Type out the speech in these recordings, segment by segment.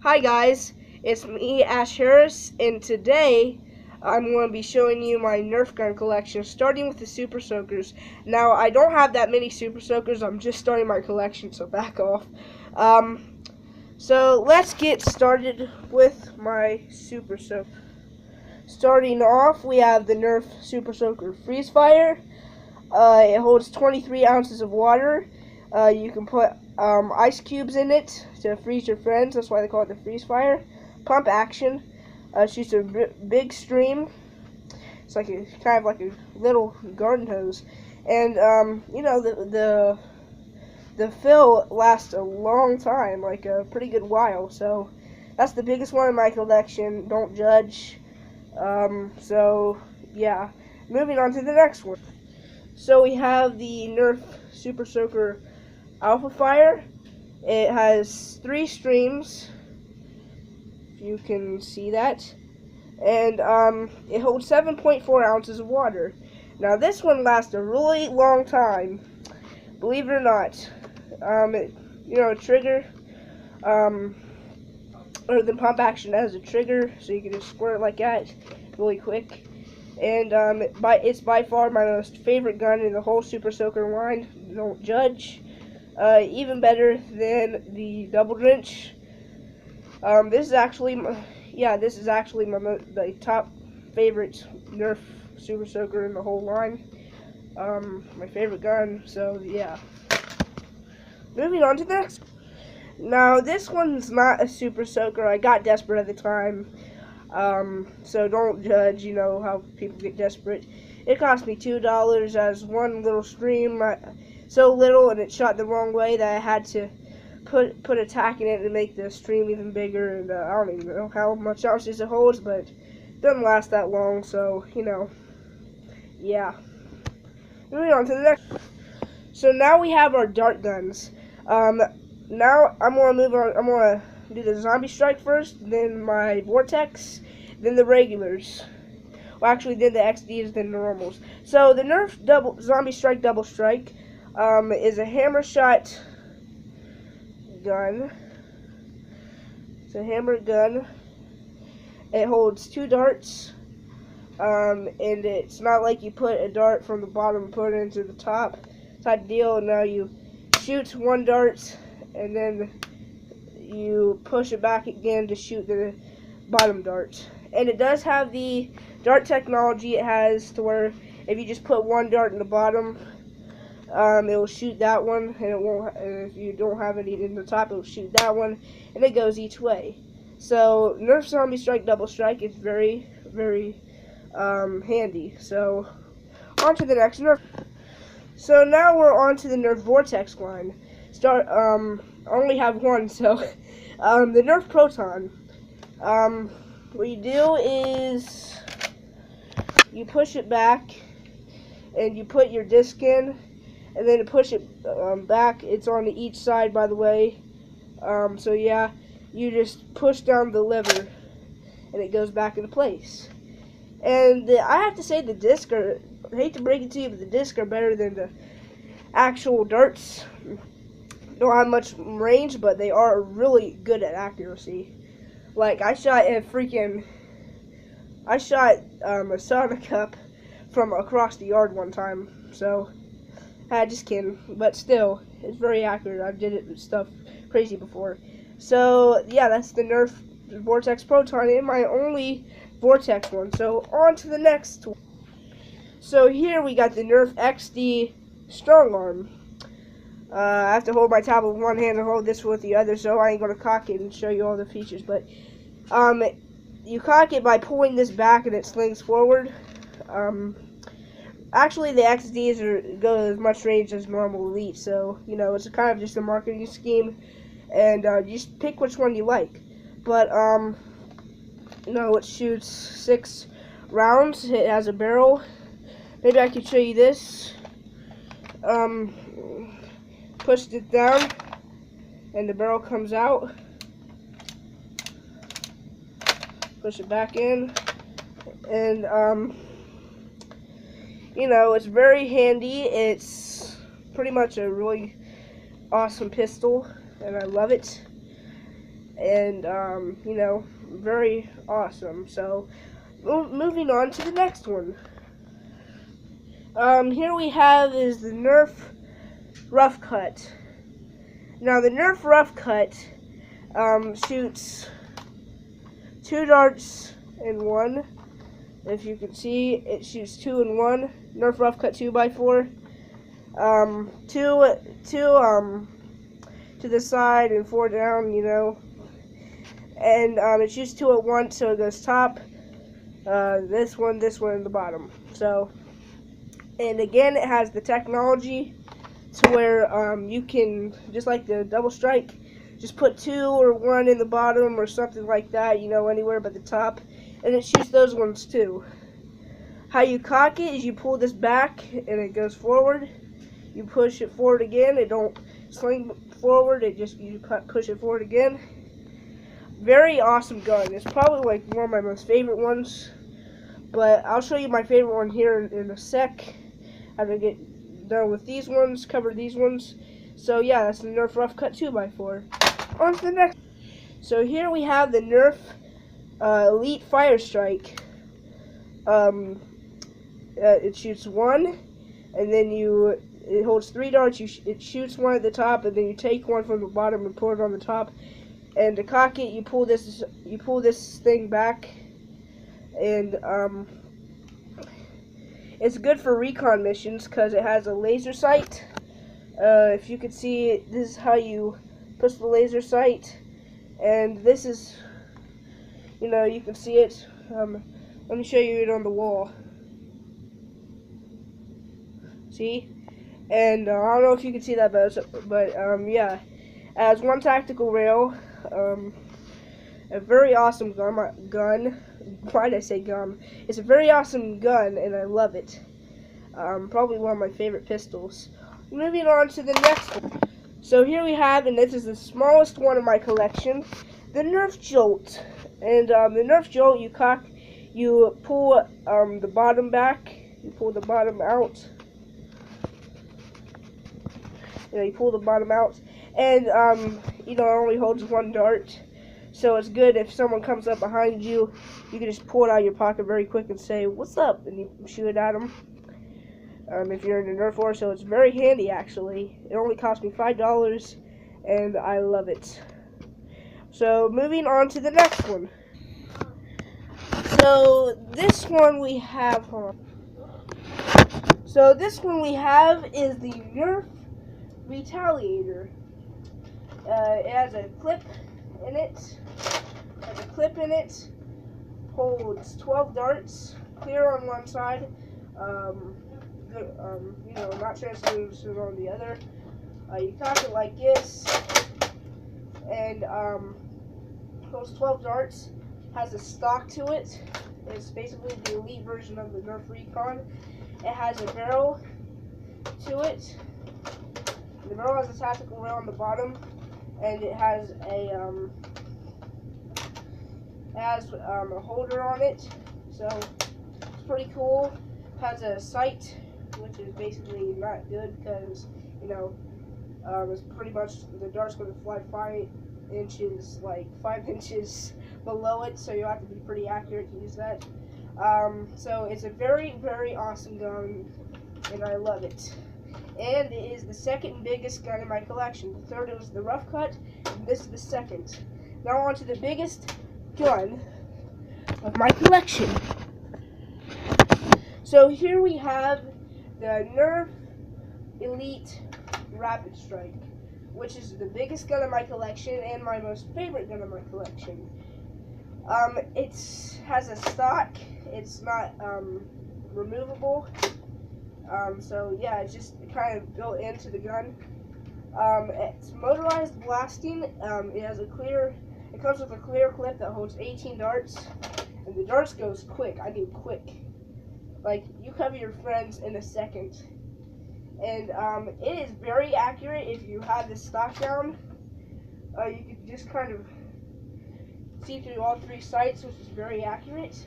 Hi guys, it's me, Ash Harris, and today I'm going to be showing you my Nerf gun collection, starting with the Super Soakers. Now, I don't have that many Super Soakers, I'm just starting my collection, so back off. So let's get started with my Super Soaker. Starting off, we have the Nerf Super Soaker Freeze Fire. It holds 23 ounces of water. You can put ice cubes in it to freeze your friends. That's why they call it the Freeze Fire. Pump action. Shoots a big stream. It's like kind of like a little garden hose, and you know the fill lasts a long time, like a pretty good while. So that's the biggest one in my collection. Don't judge. So yeah, moving on to the next one. So we have the Nerf Super Soaker Alpha Fire. It has 3 streams, if you can see that, and it holds 7.4 ounces of water. Now this one lasts a really long time, believe it or not. Trigger, or the pump action has a trigger, so you can just squirt it like that, really quick. And it's by far my most favorite gun in the whole Super Soaker line. Don't judge. Even better than the Double Drench. This is actually my top favorite Nerf Super Soaker in the whole line. My favorite gun. So yeah. Moving on to the next. Now this one's not a Super Soaker. I got desperate at the time. So don't judge, you know, how people get desperate. It cost me $2 as one little stream, so little, and it shot the wrong way that I had to put a tack in it to make the stream even bigger, and I don't even know how much ounces it holds, but it doesn't last that long, so, you know, yeah. Moving on to the next. So now we have our dart guns. Now I'm going to move on, I'm going to do the Zombie Strike first, then my Vortex, then the regulars. Well, actually, then the XDs, then the normals. So the Nerf Zombie Strike Double Strike is a hammer shot gun. It's a hammer gun. It holds 2 darts, and it's not like you put a dart from the bottom and put it into the top type deal. Now you shoot 1 dart, and then you push it back again to shoot the bottom dart. And it does have the dart technology. It has to where if you just put 1 dart in the bottom, it will shoot that one, and it won't. And if you don't have any in the top, it will shoot that one, and it goes each way. So Nerf Zombie Strike Double Strike is very, very handy. So on to the next Nerf. So now we're on to the Nerf Vortex line. I only have one, so the Nerf Proton. What you do is you push it back, and you put your disc in, and then to push it back. It's on each side, by the way. So yeah, you just push down the lever, and it goes back into place. And I have to say, the disc I hate to break it to you, but the disc are better than the actual darts. Don't have much range, but they are really good at accuracy. Like, I shot a soda cup from across the yard one time. So, just kidding. But still, it's very accurate. I did it with stuff crazy before. So, yeah, that's the Nerf Vortex Proton, and my only Vortex one. So, on to the next one. So, here we got the Nerf XD Strong Arm. I have to hold my tablet with one hand and hold this with the other, so I ain't going to cock it and show you all the features. But you cock it by pulling this back, and it slings forward. Actually, the XDs go as much range as normal Elite, so, you know, it's kind of just a marketing scheme, and you just pick which one you like. But, no, it shoots 6 rounds. It has a barrel. Maybe I could show you this. Pushed it down, and the barrel comes out. Push it back in, and you know, it's very handy. It's pretty much a really awesome pistol, and I love it. and you know, very awesome. So moving on to the next one. Here we have is the Nerf Rough Cut. Now the Nerf Rough Cut shoots 2 darts in one. If you can see, it shoots 2 in 1. Nerf Rough Cut 2x4. Two to the side and 4 down, you know. And it shoots 2 at once, so it goes top, this one, and the bottom. So, and again, it has the technology to where you can, just like the double strike, just put 2 or 1 in the bottom or something like that, you know, anywhere but the top, and it shoots those ones too. How you cock it is you pull this back and it goes forward. You push it forward again. It don't sling forward. It just, you push it forward again. Very awesome gun. It's probably like one of my most favorite ones. But I'll show you my favorite one here in a sec. After I get done with these ones, cover these ones. So yeah, that's the Nerf Rough Cut 2x4. On to the next. So here we have the Nerf Elite Fire Strike. It shoots 1, and then it holds 3 darts. It shoots 1 at the top, and then you take 1 from the bottom and put it on the top. And to cock it, you pull this thing back, and it's good for recon missions because it has a laser sight. If you can see, this is how you push the laser sight, and this is, you know, you can see it. Let me show you it on the wall. See? And I don't know if you can see that, but yeah, it has 1 tactical rail, a very awesome gun. Why did I say gun? It's a very awesome gun, and I love it. Probably one of my favorite pistols. Moving on to the next one. So here we have, and this is the smallest one in my collection, the Nerf Jolt. And the Nerf Jolt, you pull the bottom back, you pull the bottom out. You know, you pull the bottom out, and you know, it only holds 1 dart, so it's good if someone comes up behind you. You can just pull it out of your pocket very quick and say, "What's up?" and you shoot it at them. If you're in the Nerf war, so it's very handy actually. It only cost me $5, and I love it. So moving on to the next one. So this one we have. So this one we have is the Nerf Retaliator. It has a clip in it. Holds 12 darts, clear on one side. You know, not translucent on the other. You cock it like this, and holds 12 darts. Has a stock to it. It's basically the elite version of the Nerf Recon. It has a barrel to it. The barrel has a tactical rail on the bottom, and it has a holder on it, so it's pretty cool. It has a sight, which is basically not good because, you know, it's pretty much, the dart's going to fly 5 inches below it, so you have to be pretty accurate to use that. So it's a very, very awesome gun, and I love it. And it is the second biggest gun in my collection. The third was the Rough Cut, and this is the second. Now on to the biggest gun of my collection. So here we have the Nerf Elite Rapid Strike, which is the biggest gun in my collection and my most favorite gun in my collection. It has a stock. It's not removable. So yeah, it's just kind of built into the gun. It's motorized blasting. It comes with a clear clip that holds 18 darts, and the darts goes quick. I mean quick. Like, you cover your friends in a second. And it is very accurate if you have the stock down. You can just kind of see through all 3 sights, which is very accurate.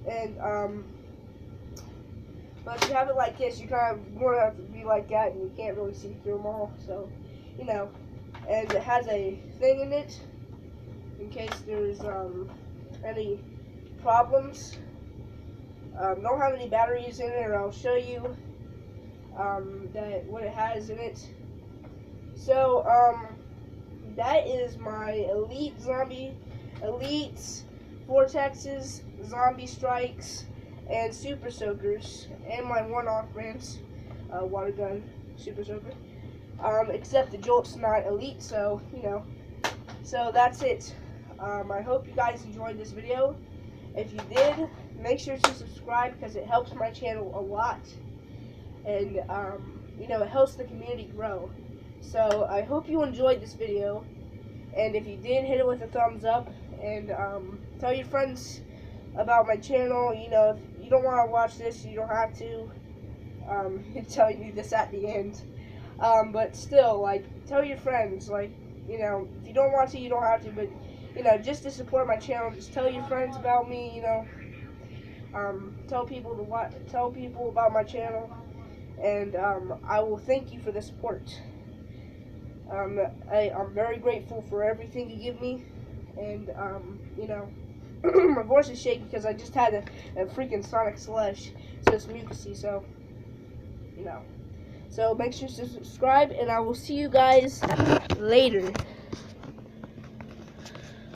And but if you have it like this, you kind of want to have to be like that, and you can't really see through them all. So, you know, and it has a thing in it in case there's any problems. Don't have any batteries in it, or I'll show you what it has in it. So that is my elite elites, vortexes, zombie strikes, and super soakers, and my one-off brands water gun super soaker. Except the Jolt's not elite, so you know. So that's it. I hope you guys enjoyed this video. If you did, make sure to subscribe because it helps my channel a lot, and you know, it helps the community grow. So I hope you enjoyed this video, and if you did, hit it with a thumbs up, and tell your friends about my channel. You know, if you don't want to watch this, you don't have to. Tell you this at the end, but still, like, tell your friends, like, you know, if you don't want to, you don't have to, but you know, just to support my channel, just tell your friends about me, you know. Tell people about my channel, and I will thank you for the support. I'm very grateful for everything you give me, and you know, my voice is shaky because I just had a freaking sonic slush, so it's mucusy, so you know. So make sure to subscribe, and I will see you guys later.